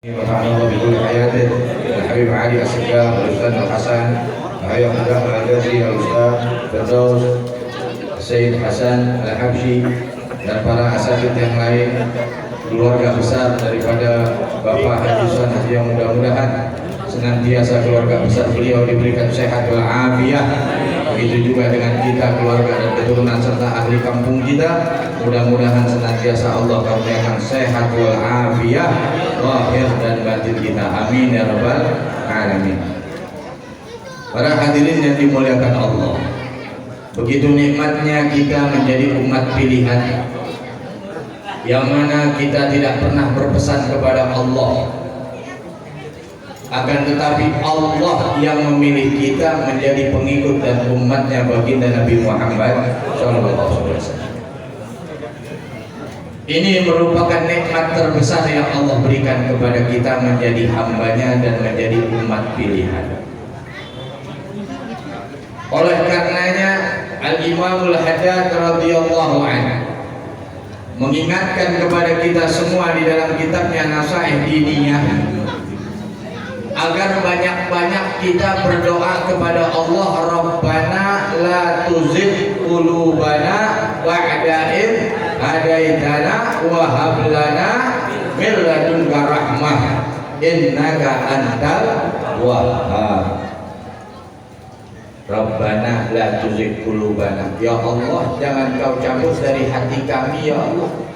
ونفعنا الله بكل حياته الحبيب علي السجاد والأستاذ الحسن وحيا قدام الأجازي الأستاذ Firdaus Said Hasan Al-Habsyi dan para asatidz yang lain, keluarga besar daripada Bapak Haji Sunan Haji yang mudah-mudahan senantiasa keluarga besar beliau diberikan sehat walafiat. Begitu juga dengan kita, keluarga dan keturunan serta ahli kampung kita, mudah-mudahan senantiasa Allah karuniakan sehat walafiat lahir dan batin kita, amin ya rabbal alamin. Para hadirin yang dimuliakan Allah, begitu nikmatnya kita menjadi umat pilihan, yang mana kita tidak pernah berpesan kepada Allah, akan tetapi Allah yang memilih kita menjadi pengikut dan umatnya baginda Nabi Muhammad SAW. Ini merupakan nikmat terbesar yang Allah berikan kepada kita menjadi hambanya dan menjadi umat pilihan. Oleh karenanya Al-Imamul Haddad radhiyallahu anhu mengingatkan kepada kita semua di dalam kitabnya Nasaih Diniyah agar banyak-banyak kita berdoa kepada Allah, Rabbana la tuzigh qulubana ba'da idh hadaitana wa hab lana min ladunka rahmah innaka antal wahhab. Rabbana la tuzigh qulubana, ya Allah jangan kau cabut dari hati kami ya Allah.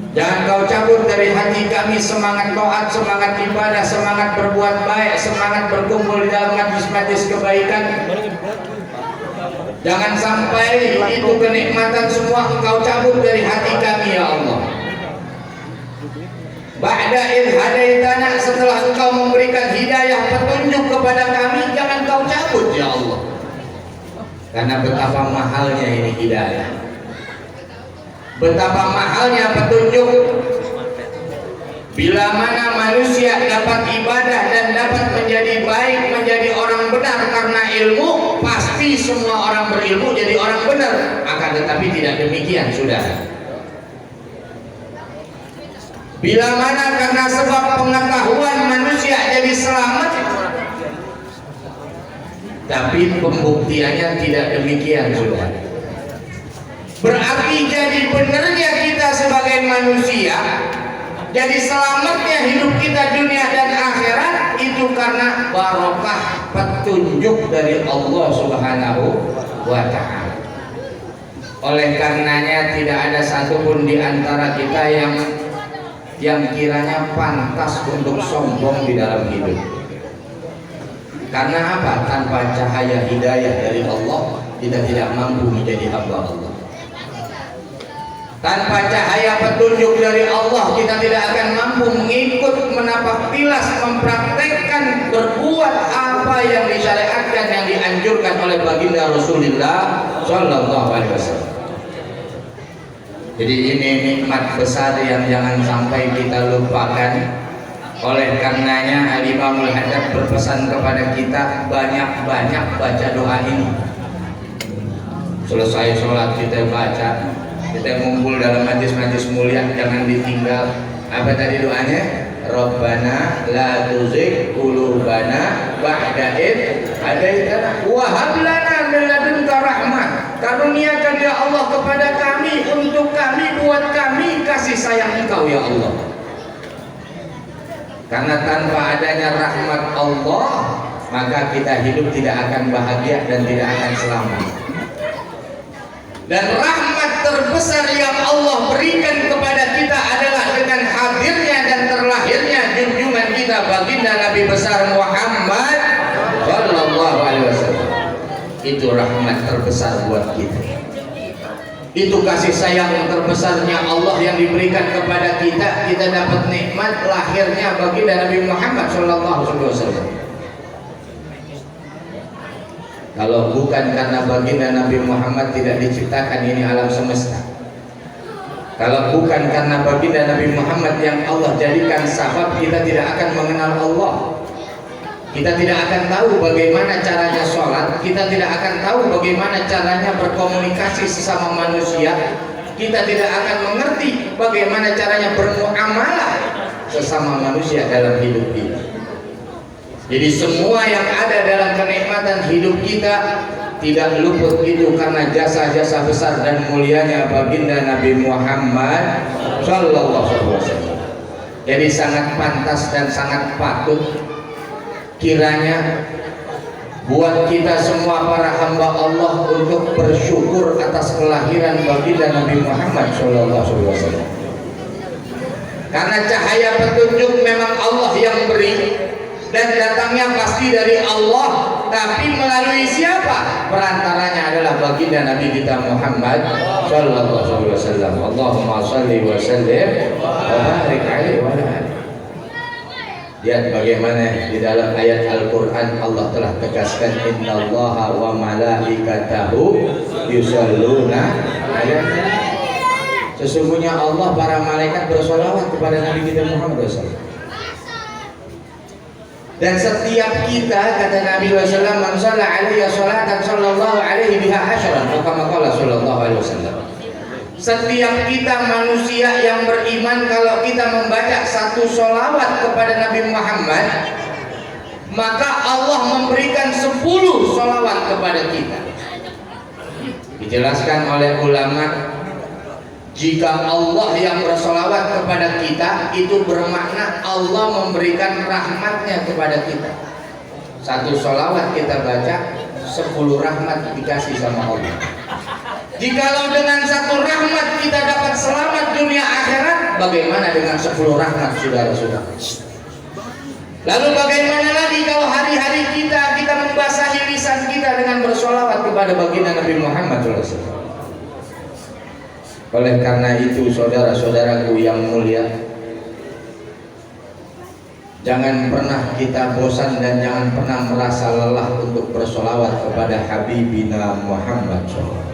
Jangan kau cabut dari hati kami semangat taat, semangat ibadah, semangat berbuat baik, semangat berkumpul di dalam majlis-majlis kebaikan. Jangan sampai itu kenikmatan semua engkau cabut dari hati kami ya Allah. Ba'da idh hadaitana, setelah engkau memberikan hidayah petunjuk kepada kami, jangan kau cabut ya Allah. Karena betapa mahalnya ini hidayah, betapa mahalnya petunjuk. Bila mana manusia dapat ibadah dan dapat menjadi baik, menjadi orang benar karena ilmu, pasti semua orang berilmu jadi orang benar. Akan tetapi tidak demikian, sudah. Bila mana karena sebab pengetahuan manusia jadi selamat, tapi pembuktiannya tidak demikian, sudah. Berarti jadi benernya kita sebagai manusia, jadi selamatnya hidup kita dunia dan akhirat itu karena barokah petunjuk dari Allah Subhanahu wa ta'ala. Oleh karenanya tidak ada satupun di antara kita yang kiranya pantas untuk sombong di dalam hidup. Karena apa? Tanpa cahaya hidayah dari Allah, kita tidak mampu menjadi hamba Allah. Tanpa cahaya petunjuk dari Allah, kita tidak akan mampu mengikut, menapak tilas, mempraktekkan, berbuat apa yang disyariatkan, yang dianjurkan oleh baginda Rasulullah Sallallahu Alaihi Wasallam. Jadi ini nikmat besar yang jangan sampai kita lupakan. Oleh karenanya Al-Imamul Haddad berpesan kepada kita banyak-banyak baca doa ini. Selesai sholat kita baca, kita ngumpul dalam majlis-majlis mulia, jangan ditinggal. Apa tadi doanya? Rabbana la tuzigh qulubana ba'da idh hadaitana wa hab lana min ladunka rahmah. Karuniakan ya Allah kepada kami, untuk kami, buat kami kasih sayang Engkau ya Allah. Karena tanpa adanya rahmat Allah, maka kita hidup tidak akan bahagia dan tidak akan selamat. Dan rahmat terbesar yang Allah berikan kepada kita adalah dengan hadirnya dan terlahirnya junjungan kita baginda Nabi besar Muhammad Sallallahu Alaihi Wasallam. Itu rahmat terbesar buat kita. Itu kasih sayang terbesarnya Allah yang diberikan kepada kita. Kita dapat nikmat lahirnya baginda Nabi Muhammad Sallallahu Alaihi Wasallam. Kalau bukan karena baginda Nabi Muhammad tidak diciptakan ini alam semesta. Kalau bukan karena baginda Nabi Muhammad yang Allah jadikan sahabat, kita tidak akan mengenal Allah. Kita tidak akan tahu bagaimana caranya sholat. Kita tidak akan tahu bagaimana caranya berkomunikasi sesama manusia. Kita tidak akan mengerti bagaimana caranya bermuamalah. sesama manusia dalam hidup kita. Jadi semua yang ada dalam kenikmatan hidup kita tidak luput itu karena jasa-jasa besar dan mulianya baginda Nabi Muhammad Sallallahu Alaihi Wasallam. Jadi sangat pantas dan sangat patut kiranya buat kita semua para hamba Allah untuk bersyukur atas kelahiran baginda Nabi Muhammad Sallallahu Alaihi Wasallam. Karena cahaya petunjuk memang Allah yang beri dan datangnya pasti dari Allah, tapi melalui siapa? Perantaranya adalah baginda Nabi kita Muhammad Sallallahu Alaihi Wasallam. Allahumma salli wa sallim wa barik alaihi wa alihi. Lihat bagaimana di dalam ayat Al-Quran Allah telah tegaskan innallaha wa malaikatahu yusalluna ala nabi. Sesungguhnya Allah para malaikat bersolawat kepada Nabi kita Muhammad SAW. Dan setiap kita, kata Nabi SAW, man shalla alaihi sholatan sallallahu alaihi biha asyran, kama qala sallallahu alaihi wasallam. Setiap kita manusia yang beriman, kalau kita membaca satu sholawat kepada Nabi Muhammad, maka Allah memberikan 10 sholawat kepada kita. Dijelaskan oleh ulama, jika Allah yang bersolawat kepada kita, itu bermakna Allah memberikan rahmatnya kepada kita. Satu solawat kita baca, 10 rahmat dikasih sama Allah. Jikalau dengan satu rahmat kita dapat selamat dunia akhirat, bagaimana dengan 10 rahmat saudara-saudara? Lalu bagaimana lagi kalau hari-hari kita membasahi lisan kita dengan bersolawat kepada baginda Nabi Muhammad SAW? Oleh karena itu saudara-saudaraku yang mulia, jangan pernah kita bosan dan jangan pernah merasa lelah untuk bersolawat kepada Habibina Muhammad SAW.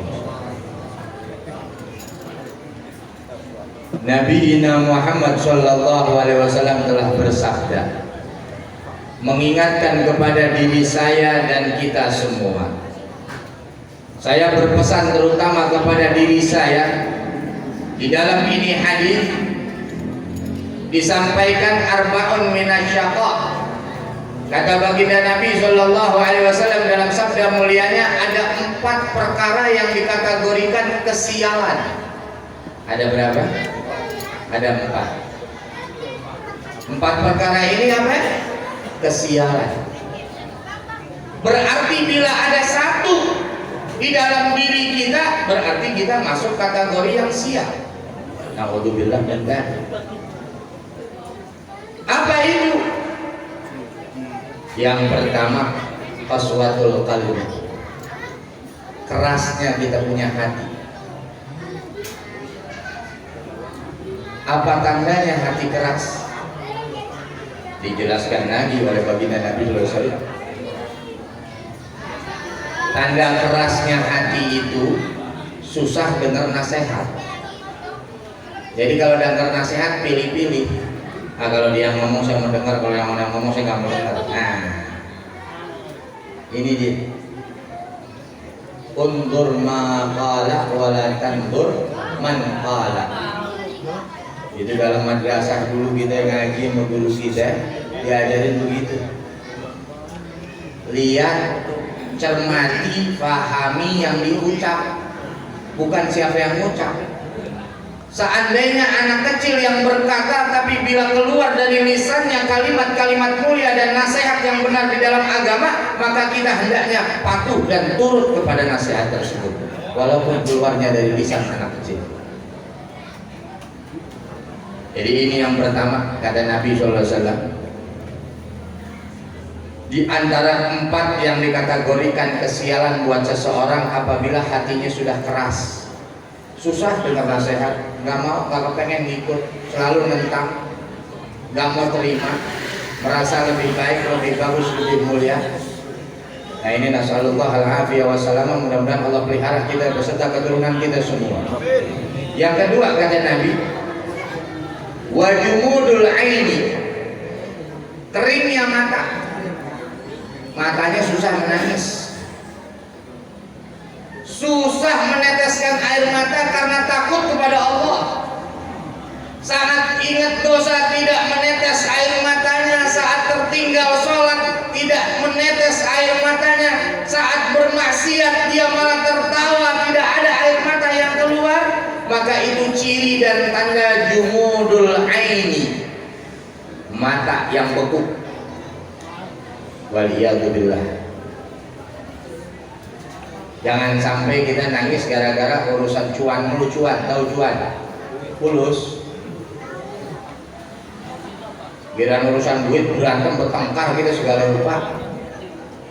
Nabi Muhammad Sallallahu Alaihi Wasallam telah bersabda, mengingatkan kepada diri saya dan kita semua. Saya berpesan terutama kepada diri saya. Di dalam ini hadis disampaikan arba'un minasyaqa. Kata baginda Nabi Sallallahu Alaihi Wasallam dalam sabda mulianya, ada 4 perkara yang dikategorikan kesialan. Ada berapa? Ada 4. 4 perkara ini apa? Kesialan. Berarti bila ada satu di dalam diri kita, berarti kita masuk kategori yang sial. Na'udzubillah min dzalik. Apa itu? Yang pertama, qaswatul qalbi. Kerasnya kita punya hati. Apa tandanya hati keras? Dijelaskan lagi oleh baginda Nabi sallallahu alaihi wasallam. Tanda kerasnya hati itu susah dengar nasihat. Jadi kalau dengar nasihat pilih-pilih. Nah, kalau dia ngomong saya mau dengar, kalau yang orang ngomong saya nggak mau dengar. Nah, ini dia. Undur ma qala wa la tandur man qala. Itu dalam madrasah dulu kita ngaji sama guru kita diajarin begitu. Lihat, cermati, fahami yang diucap, bukan siapa yang mengucap. Seandainya anak kecil yang berkata, tapi bila keluar dari lisannya kalimat-kalimat mulia dan nasihat yang benar di dalam agama, maka kita hendaknya patuh dan turut kepada nasihat tersebut, walaupun keluarnya dari lisan anak kecil. Jadi ini yang pertama, kata Nabi SAW. Di antara 4 yang dikategorikan kesialan buat seseorang apabila hatinya sudah keras, susah dengar nasihat, nggak mau, nggak pengen ngikut, selalu nentang, nggak mau terima, merasa lebih baik, lebih bagus, lebih mulia. Nah ini nasallallahu al-afiyah wassalam, mudah-mudahan Allah pelihara kita beserta keturunan kita semua. Yang kedua kata Nabi, wajumudul aini, keringnya mata, matanya susah menangis, susah meneteskan air mata karena takut kepada Allah. Saat ingat dosa tidak menetes air matanya, saat tertinggal sholat tidak menetes air matanya, saat bermaksiat dia malah tertawa, tidak ada air mata yang keluar, maka itu ciri dan tanda jumudul aini, mata yang beku. Waliyadzubillah. Jangan sampai kita nangis gara-gara urusan cuan mulu. Cuan, tahu cuan? Fulus. Giliran urusan duit berantem bertengkar kita segala lupa.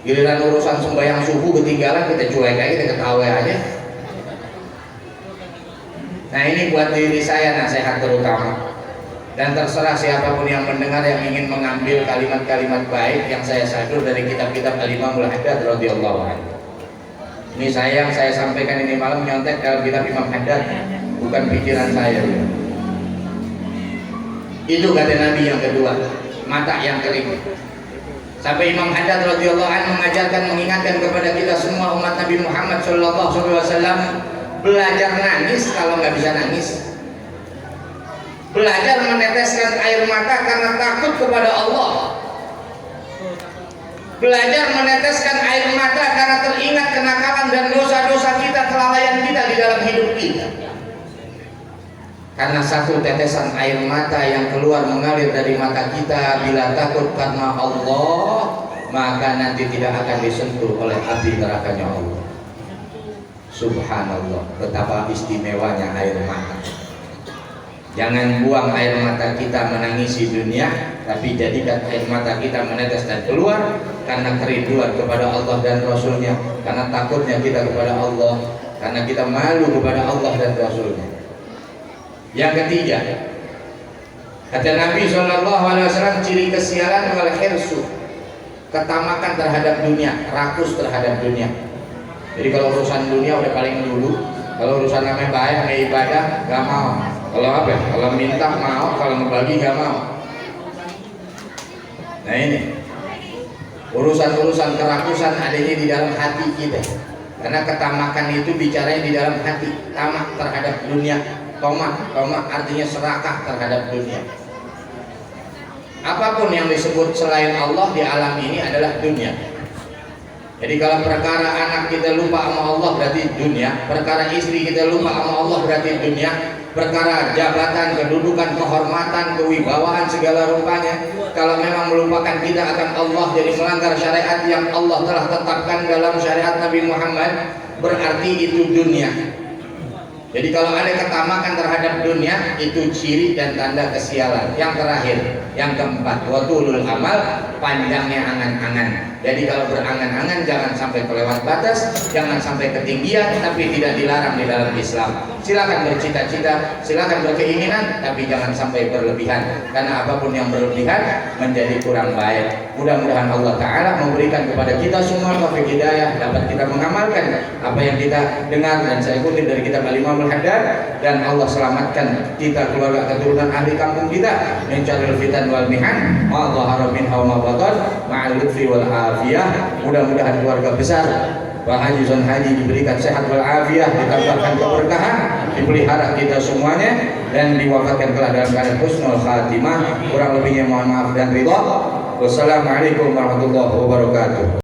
Giliran urusan sembahyang subuh ketinggalan kita cuek aja, kita ketawa aja. Nah ini buat diri saya nasihat terutama. Dan terserah siapapun yang mendengar yang ingin mengambil kalimat-kalimat baik yang saya sadur dari kitab-kitab Al-Imamul Haddad radhiyallahu anhu. Ini saya sampaikan ini malam nyontek dalam kitab Imam Haddad, bukan pikiran saya. Itu kata Nabi yang kedua, mata yang kering. Sampai Imam Haddad radhiyallahu anhu mengajarkan, mengingatkan kepada kita semua umat Nabi Muhammad sallallahu alaihi wasallam, belajar nangis kalau nggak bisa nangis. Belajar meneteskan air mata karena takut kepada Allah. Belajar meneteskan air mata karena teringat kenakalan dan dosa-dosa kita, kelalaian kita di dalam hidup kita. Karena satu tetesan air mata yang keluar mengalir dari mata kita bila takut karena Allah, maka nanti tidak akan disentuh oleh api nerakanya Allah. Subhanallah, betapa istimewanya air mata. Jangan buang air mata kita menangisi dunia, tapi jadikan air mata kita menetes dan keluar karena kerinduan kepada Allah dan Rasulnya, karena takutnya kita kepada Allah, karena kita malu kepada Allah dan Rasulnya. Yang ketiga, kata Nabi SAW, ciri kesialan wal hirsu, ketamakan terhadap dunia, rakus terhadap dunia. Jadi kalau urusan dunia udah paling dulu, kalau urusan namanya baik, namanya ibadah, gak mau. Kalau apa? Kalau minta mau, kalau membagi gak mau. Nah ini urusan-urusan kerakusan adanya di dalam hati kita. Karena ketamakan itu bicaranya di dalam hati, tamak terhadap dunia. Tomak artinya serakah terhadap dunia. Apapun yang disebut selain Allah di alam ini adalah dunia. Jadi kalau perkara anak kita lupa sama Allah berarti dunia, perkara istri kita lupa sama Allah berarti dunia, perkara jabatan, kedudukan, kehormatan, kewibawaan segala rupanya, kalau memang melupakan kita akan Allah, jadi melanggar syariat yang Allah telah tetapkan dalam syariat Nabi Muhammad, berarti itu dunia. Jadi kalau ada ketamakan terhadap dunia, itu ciri dan tanda kesialan. Yang terakhir, yang keempat, watulul amal, panjangnya angan-angan. Jadi kalau berangan-angan jangan sampai kelewat batas, jangan sampai ketinggian, tapi tidak dilarang di dalam Islam. Silakan bercita-cita, silakan berkeinginan, tapi jangan sampai berlebihan. Karena apapun yang berlebihan menjadi kurang baik. Mudah-mudahan Allah Ta'ala memberikan kepada kita semua taufik hidayah, dapat kita mengamalkan apa yang kita dengar dan saya kutip dari kitab Al-Imamul Haddad, dan Allah selamatkan kita, keluarga keturunan ahli kampung kita, min syarril fitan wal mihan, ma dhahara minha wa ma batan, ma'al lutfi wal afiyah. Mudah-mudahan keluarga besar Pak Haji Zon Haji diberikan sehat wal afiyah, ditambahkan keberkahan, dipelihara kita semuanya, dan diwafatkan kelak dalam keadaan husnul khatimah. Kurang lebihnya mohon maaf dan ridha. Wassalamualaikum warahmatullahi wabarakatuh.